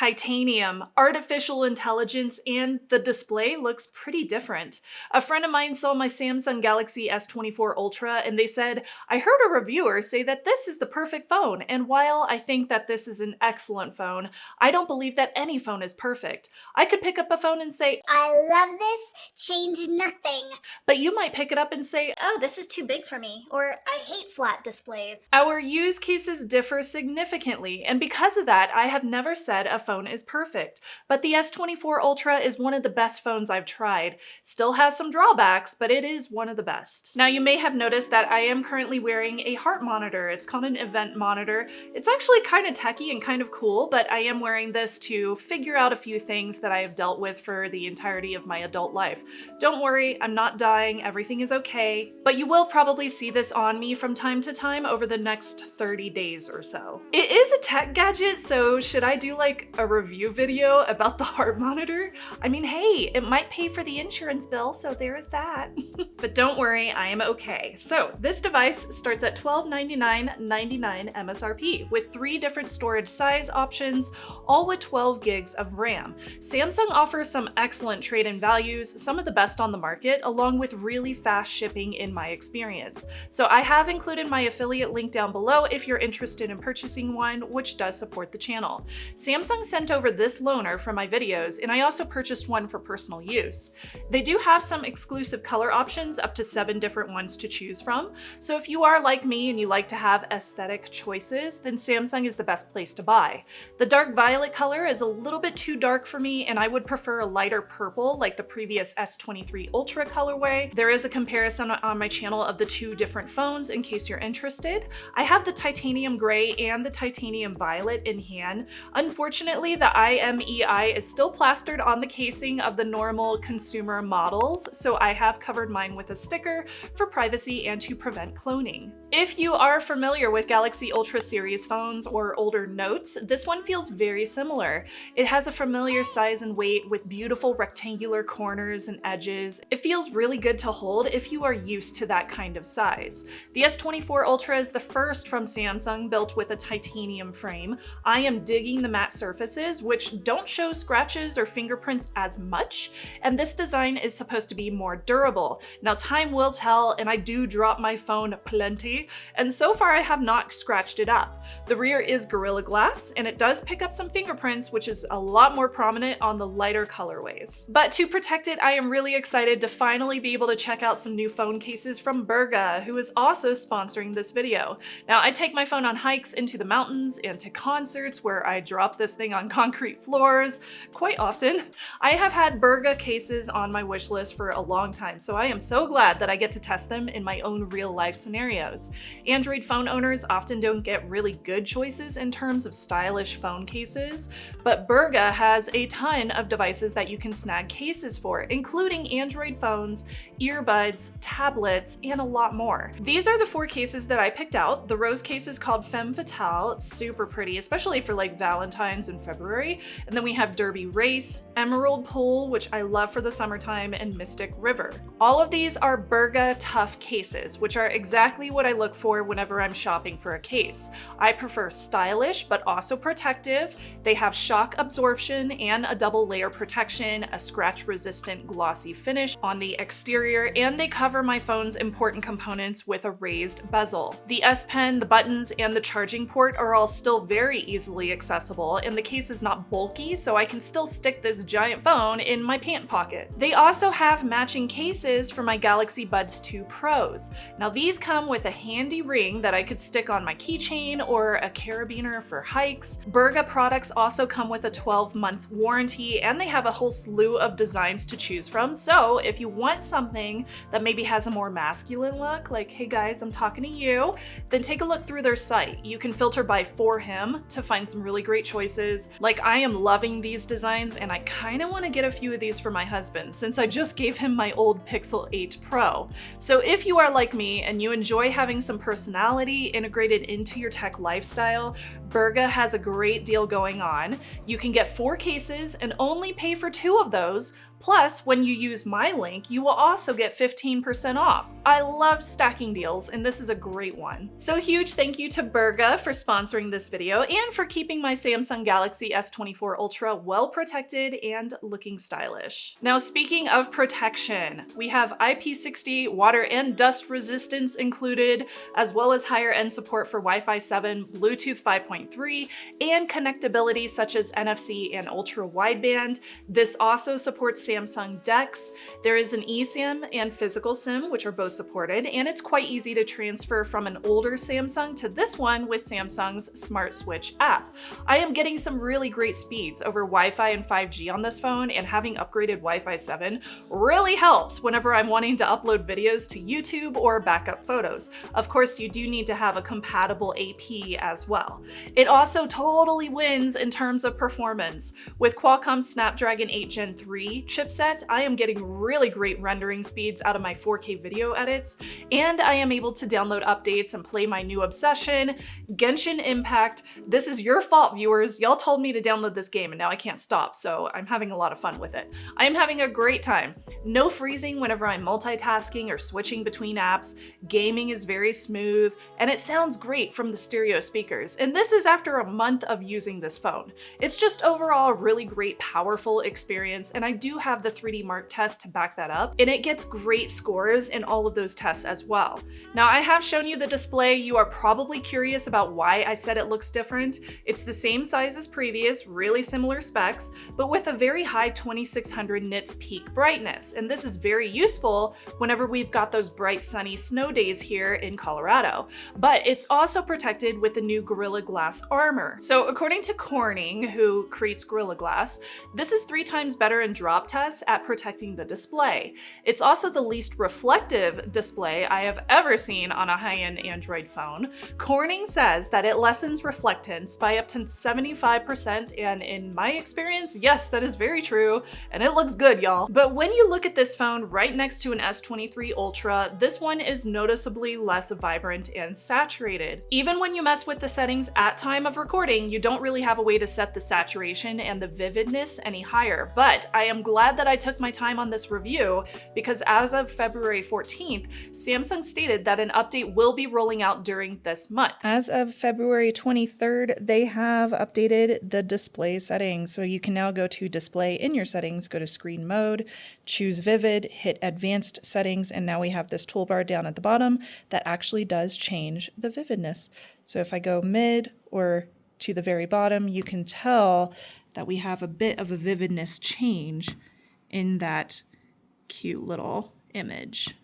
titanium, artificial intelligence, and the display looks pretty different. A friend of mine saw my Samsung Galaxy S24 Ultra and they said, "I heard a reviewer say that this is the perfect phone, and while I think that this is an excellent phone, I don't believe that any phone is perfect. I could pick up a phone and say, I love this, change nothing. But you might pick it up and say, oh, this is too big for me, or I hate flat displays. Our use cases differ significantly, and because of that, I have never said a phone is perfect. But the S24 Ultra is one of the best phones I've tried. Still has some drawbacks, but it is one of the best. Now you may have noticed that I am currently wearing a heart monitor. It's called an event monitor. It's actually kind of techy and kind of cool, but I am wearing this to figure out a few things that I have dealt with for the entirety of my adult life. Don't worry, I'm not dying, everything is okay. But you will probably see this on me from time to time over the next 30 days or so. It is a tech gadget, so should I do like a review video about the heart monitor? I mean, hey, it might pay for the insurance bill, so there is that. But don't worry, I am okay. So this device starts at $1299.99 MSRP with 3 different storage size options, all with 12 gigs of RAM. Samsung offers some excellent trade-in values, some of the best on the market, along with really fast shipping in my experience. So I have included my affiliate link down below if you're interested in purchasing one, which does support the channel. Samsung sent over this loaner for my videos, and I also purchased one for personal use. They do have some exclusive color options, up to 7 different ones to choose from. So if you are like me and you like to have aesthetic choices, then Samsung is the best place to buy. The dark violet color is a little bit too dark for me, and I would prefer a lighter purple like the previous S23 Ultra colorway. There is a comparison on my channel of the 2 different phones in case you're interested. I have the titanium gray and the titanium violet in hand. Unfortunately, the IMEI is still plastered on the casing of the normal consumer models, so I have covered mine with a sticker for privacy and to prevent cloning. If you are familiar with Galaxy Ultra series phones or older Notes, this one feels very similar. It has a familiar size and weight with beautiful rectangular corners and edges. It feels really good to hold if you are used to that kind of size. The S24 Ultra is the first from Samsung built with a titanium frame. I am digging the matte surfaces, which don't show scratches or fingerprints as much, and this design is supposed to be more durable. Now time will tell, and I do drop my phone plenty, and so far I have not scratched it up. The rear is Gorilla Glass, and it does pick up some fingerprints, which is a lot more prominent on the lighter colorways. But to protect it, I am really excited to finally be able to check out some new phone cases from Berga, who is also sponsoring this video. Now, I take my phone on hikes into the mountains and to concerts where I drop this thing on concrete floors quite often. I have had Berga cases on my wish list for a long time, so I am so glad that I get to test them in my own real life scenarios. Android phone owners often don't get really good choices in terms of stylish phone cases, but Berga has a ton of devices that you can snag cases for, including Android phones, earbuds, tablets, and a lot more. These are the 4 cases that I picked out. The rose case is called Femme Fatale. It's super pretty, especially for like Valentine's in February. And then we have Derby Race, Emerald Pool, which I love for the summertime, and Mystic River. All of these are Berga Tough cases, which are exactly what I look for whenever I'm shopping for a case. I prefer stylish, but also protective. They have shock absorption and a double layer protection, a scratch-resistant glossy finish on the exterior, and they cover my phone's important components with a raised bezel. The S Pen, the buttons, and the charging port are all still very easily accessible, and the case is not bulky, so I can still stick this giant phone in my pant pocket. They also have matching cases for my Galaxy Buds 2 Pros. Now these come with a handy ring that I could stick on my keychain or a carabiner for hikes. Berga products also come with a 12-month warranty, and they have a whole slew of designs to choose from, so if you want something that maybe has a more masculine look, like, hey guys, I'm talking to you, then take a look through their site. You can filter by for him to find some really great choices. Like, I am loving these designs, and I kind of want to get a few of these for my husband since I just gave him my old Pixel 8 Pro. So if you are like me and you enjoy having having some personality integrated into your tech lifestyle, Berga has a great deal going on. You can get 4 cases and only pay for 2 of those. Plus, when you use my link, you will also get 15% off. I love stacking deals, and this is a great one. So huge thank you to Berga for sponsoring this video and for keeping my Samsung Galaxy S24 Ultra well protected and looking stylish. Now, speaking of protection, we have IP60 water and dust resistance included, as well as higher end support for Wi-Fi 7, Bluetooth 5.3, and connectability such as NFC and ultra wideband. This also supports Samsung DeX. There is an eSIM and physical SIM, which are both supported, and it's quite easy to transfer from an older Samsung to this one with Samsung's Smart Switch app. I am getting some really great speeds over Wi-Fi and 5G on this phone, and having upgraded Wi-Fi 7 really helps whenever I'm wanting to upload videos to YouTube or backup photos. Of course, you do need to have a compatible AP as well. It also totally wins in terms of performance. With Qualcomm Snapdragon 8 Gen 3 chipset, I am getting really great rendering speeds out of my 4K video edits, and I am able to download updates and play my new obsession, Genshin Impact. This is your fault, viewers. Y'all told me to download this game and now I can't stop, so I'm having a lot of fun with it. I am having a great time. No freezing whenever I'm multitasking or switching between apps. Gaming is very smooth, and it sounds great from the stereo speakers. And this is after a month of using this phone. It's just overall a really great, powerful experience, and I do have the 3D Mark test to back that up, and it gets great scores in all of those tests as well. Now, I have shown you the display. You are probably curious about why I said it looks different. It's the same size as previous, really similar specs, but with a very high 2600 nits peak brightness, and this is very useful whenever we've got those bright sunny snow days here in Colorado. But it's also protected with the new Gorilla Glass armor. So according to Corning, who creates Gorilla Glass, this is 3 times better in drop tests at protecting the display. It's also the least reflective display I have ever seen on a high-end Android phone. Corning says that it lessens reflectance by up to 75%, and in my experience, yes, that is very true, and it looks good, y'all. But when you look at this phone right next to an S23 Ultra, this one is noticeably less vibrant and saturated. Even when you mess with the settings at time of recording, you don't really have a way to set the saturation and the vividness any higher. But I am glad that I took my time on this review, because as of February 14th, Samsung stated that an update will be rolling out during this month. As of February 23rd, they have updated the display settings. So you can now go to display in your settings, go to screen mode, choose vivid, hit advanced settings, and now we have this toolbar down at the bottom that actually does change the vividness. So if I go mid or to the very bottom, you can tell that we have a bit of a vividness change in that cute little image,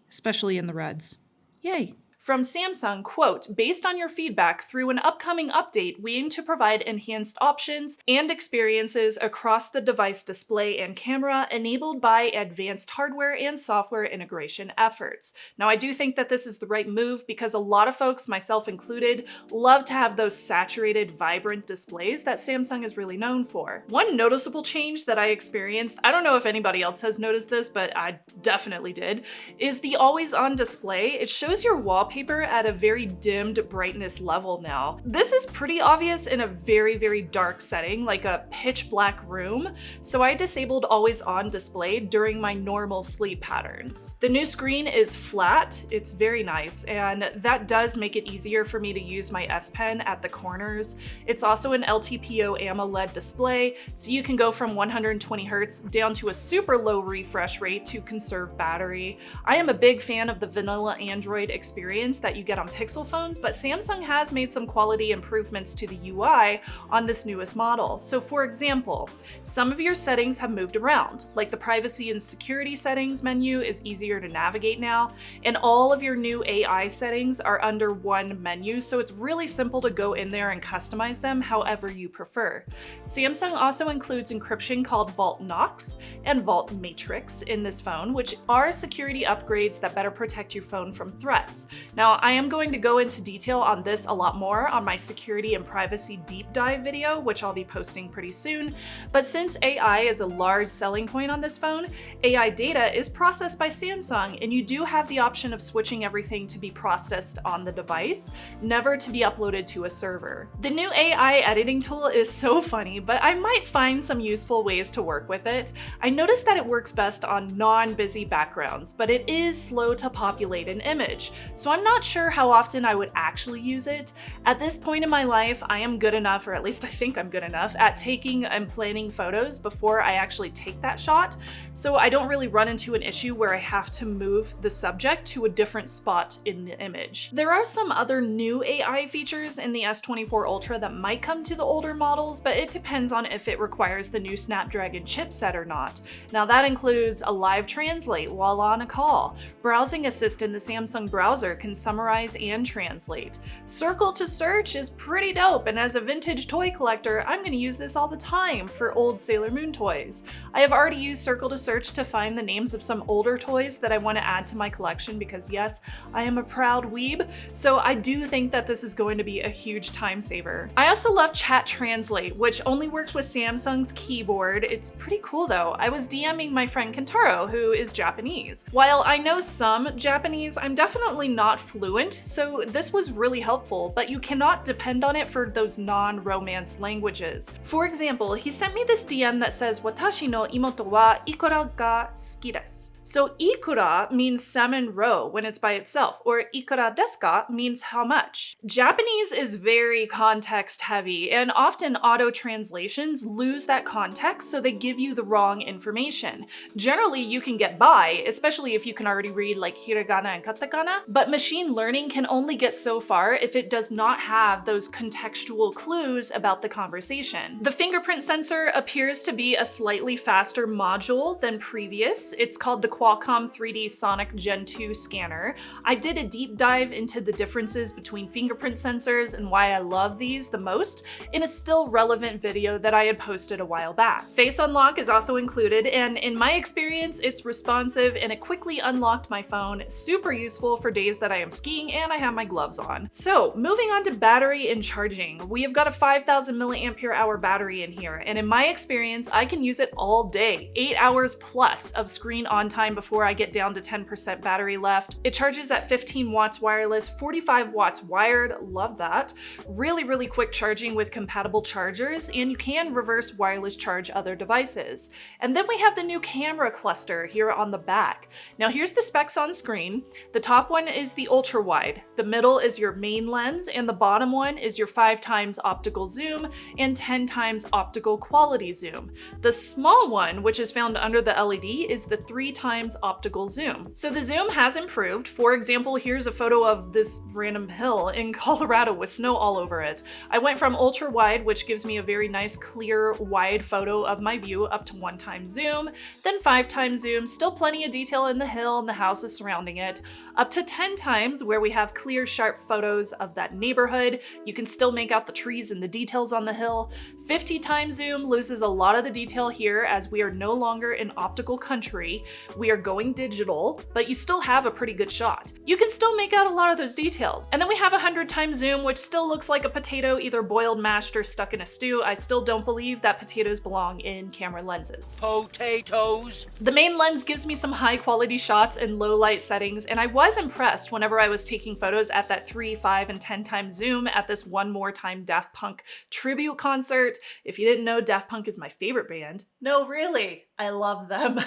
especially in the reds. Yay! From Samsung, quote, "Based on your feedback, through an upcoming update, we aim to provide enhanced options and experiences across the device display and camera enabled by advanced hardware and software integration efforts." Now, I do think that this is the right move because a lot of folks, myself included, love to have those saturated, vibrant displays that Samsung is really known for. One noticeable change that I experienced, I don't know if anybody else has noticed this, but I definitely did, is the always-on display. It shows your wallpaper at a very dimmed brightness level now. This is pretty obvious in a very, very dark setting, like a pitch black room, so I disabled always on display during my normal sleep patterns. The new screen is flat, it's very nice, and that does make it easier for me to use my S Pen at the corners. It's also an LTPO AMOLED display, so you can go from 120 Hz down to a super low refresh rate to conserve battery. I am a big fan of the vanilla Android experience that you get on Pixel phones, but Samsung has made some quality improvements to the UI on this newest model. So for example, some of your settings have moved around, like the privacy and security settings menu is easier to navigate now, and all of your new AI settings are under one menu, so it's really simple to go in there and customize them however you prefer. Samsung also includes encryption called Vault Knox and Vault Matrix in this phone, which are security upgrades that better protect your phone from threats. Now, I am going to go into detail on this a lot more on my security and privacy deep dive video, which I'll be posting pretty soon. But since AI is a large selling point on this phone, AI data is processed by Samsung, and you do have the option of switching everything to be processed on the device, never to be uploaded to a server. The new AI editing tool is so funny, but I might find some useful ways to work with it. I noticed that it works best on non-busy backgrounds, but it is slow to populate an image, so I'm not sure how often I would actually use it. At this point in my life, I am good enough, or at least I think I'm good enough, at taking and planning photos before I actually take that shot, so I don't really run into an issue where I have to move the subject to a different spot in the image. There are some other new AI features in the S24 Ultra that might come to the older models, but it depends on if it requires the new Snapdragon chipset or not. Now that includes a live translate while on a call. Browsing Assist in the Samsung browser can summarize and translate. Circle to search is pretty dope, and as a vintage toy collector, I'm gonna use this all the time for old Sailor Moon toys. I have already used Circle to search to find the names of some older toys that I want to add to my collection because yes, I am a proud weeb, so I do think that this is going to be a huge time saver. I also love Chat Translate, which only works with Samsung's keyboard. It's pretty cool though. I was DMing my friend Kentaro, who is Japanese. While I know some Japanese, I'm definitely not fluent, so this was really helpful, but you cannot depend on it for those non-Romance languages. For example, he sent me this DM that says, "Watashi no imoto wa ikura ga suki desu." So ikura means salmon roe when it's by itself, or ikura desu ka means how much. Japanese is very context heavy, and often auto translations lose that context, so they give you the wrong information. Generally, you can get by, especially if you can already read like hiragana and katakana, but machine learning can only get so far if it does not have those contextual clues about the conversation. The fingerprint sensor appears to be a slightly faster module than previous. It's called the Qualcomm 3D Sonic Gen 2 scanner. I did a deep dive into the differences between fingerprint sensors and why I love these the most in a still relevant video that I had posted a while back. Face unlock is also included, and in my experience, it's responsive and it quickly unlocked my phone. Super useful for days that I am skiing and I have my gloves on. So moving on to battery and charging. We have got a 5,000 milliampere hour battery in here, and in my experience, I can use it all day, 8 hours plus of screen on time before I get down to 10% battery left. It charges at 15 watts wireless, 45 watts wired, love that. Really quick charging with compatible chargers, and you can reverse wireless charge other devices. And then we have the new camera cluster here on the back. Now here's the specs on screen. The top one is the ultra wide, the middle is your main lens, and the bottom one is your 5x optical zoom and 10x optical quality zoom. The small one, which is found under the LED, is the 3x optical zoom. So the zoom has improved. For example, here's a photo of this random hill in Colorado with snow all over it. I went from ultra wide, which gives me a very nice clear wide photo of my view, up to 1x zoom, then 5x zoom, still plenty of detail in the hill and the houses surrounding it, up to 10x where we have clear sharp photos of that neighborhood. You can still make out the trees and the details on the hill. 50x zoom loses a lot of the detail here as we are no longer in optical country. We are going digital, but you still have a pretty good shot. You can still make out a lot of those details. And then we have 100x zoom, which still looks like a potato, either boiled, mashed, or stuck in a stew. I still don't believe that potatoes belong in camera lenses. Potatoes! The main lens gives me some high quality shots in low light settings, and I was impressed whenever I was taking photos at that 3, 5, and 10x zoom at this One More Time Daft Punk tribute concert. If you didn't know, Daft Punk is my favorite band. No, really, I love them.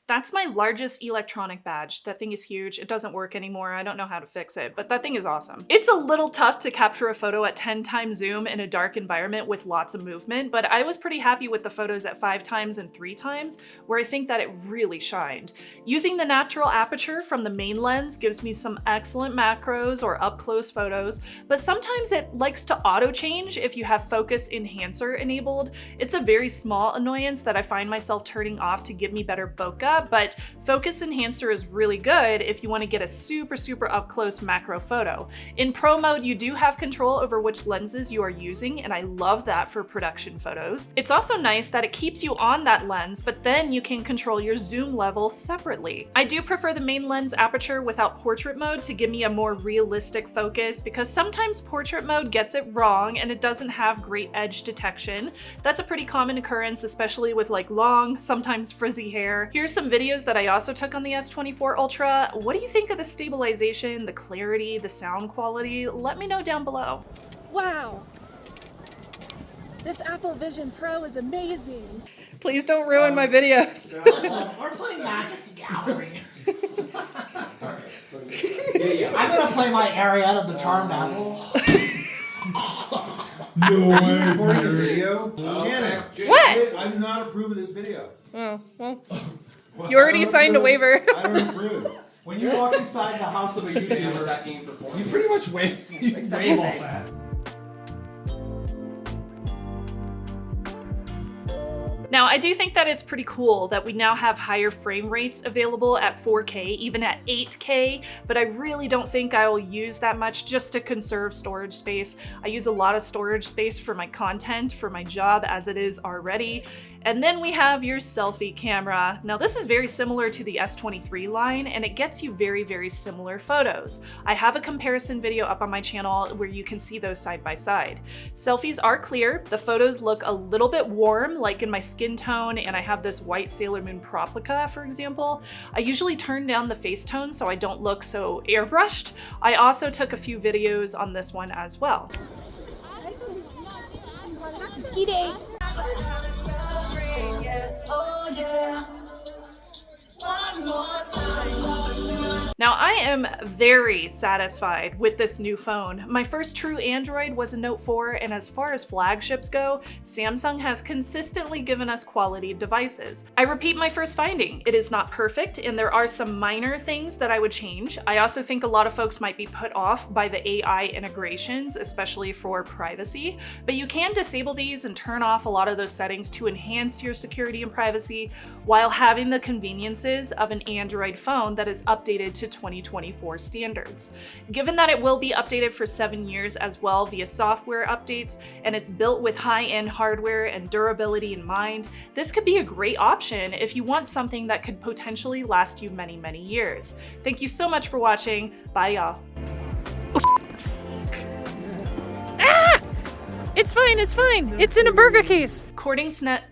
That's my largest electronic badge. That thing is huge. It doesn't work anymore. I don't know how to fix it, but that thing is awesome. It's a little tough to capture a photo at 10x zoom in a dark environment with lots of movement, but I was pretty happy with the photos at 5x and 3x, where I think that it really shined. Using the natural aperture from the main lens gives me some excellent macros or up-close photos, but sometimes it likes to auto-change if you have focus enhancer enabled. It's a very small annoyance that I find myself turning off to give me better bokeh, camera, but focus enhancer is really good if you want to get a super up close macro photo. In pro mode, you do have control over which lenses you are using, and I love that for production photos. It's also nice that it keeps you on that lens, but then you can control your zoom level separately. I do prefer the main lens aperture without portrait mode to give me a more realistic focus, because sometimes portrait mode gets it wrong and it doesn't have great edge detection. That's a pretty common occurrence, especially with like long, sometimes frizzy hair. Here's some videos that I also took on the S24 Ultra. What do you think of the stabilization, the clarity, the sound quality? Let me know down below. Wow! This Apple Vision Pro is amazing! Please don't ruin my videos. Listen, we're playing Magic the Gallery. I'm gonna play my Ariana the Charmed Apple. No way. Recording a video? Shannon, What? I do not approve of this video. Oh, well, you already signed a waiver. I don't approve. When you walk inside the house of a YouTuber, you pretty much wave all that. Now, I do think that it's pretty cool that we now have higher frame rates available at 4K, even at 8K, but I really don't think I will use that much just to conserve storage space. I use a lot of storage space for my content, for my job as it is already. And then we have your selfie camera. Now this is very similar to the S23 line, and it gets you very similar photos. I have a comparison video up on my channel where you can see those side by side. Selfies are clear, the photos look a little bit warm, like in my skin tone, and I have this white Sailor Moon Proplica, for example. I usually turn down the face tone so I don't look so airbrushed. I also took a few videos on this one as well. It's a ski day! Now I am very satisfied with this new phone. My first true Android was a Note 4, and as far as flagships go, Samsung has consistently given us quality devices. I repeat my first finding, it is not perfect and there are some minor things that I would change. I also think a lot of folks might be put off by the AI integrations, especially for privacy, but you can disable these and turn off a lot of those settings to enhance your security and privacy while having the conveniences of an Android phone that is updated to 2024 standards. Given that it will be updated for 7 years as well via software updates, and it's built with high-end hardware and durability in mind, this could be a great option if you want something that could potentially last you many years. Thank you so much for watching. Bye, y'all. Ah! It's fine, it's fine. It's in a burger case. Courting snares.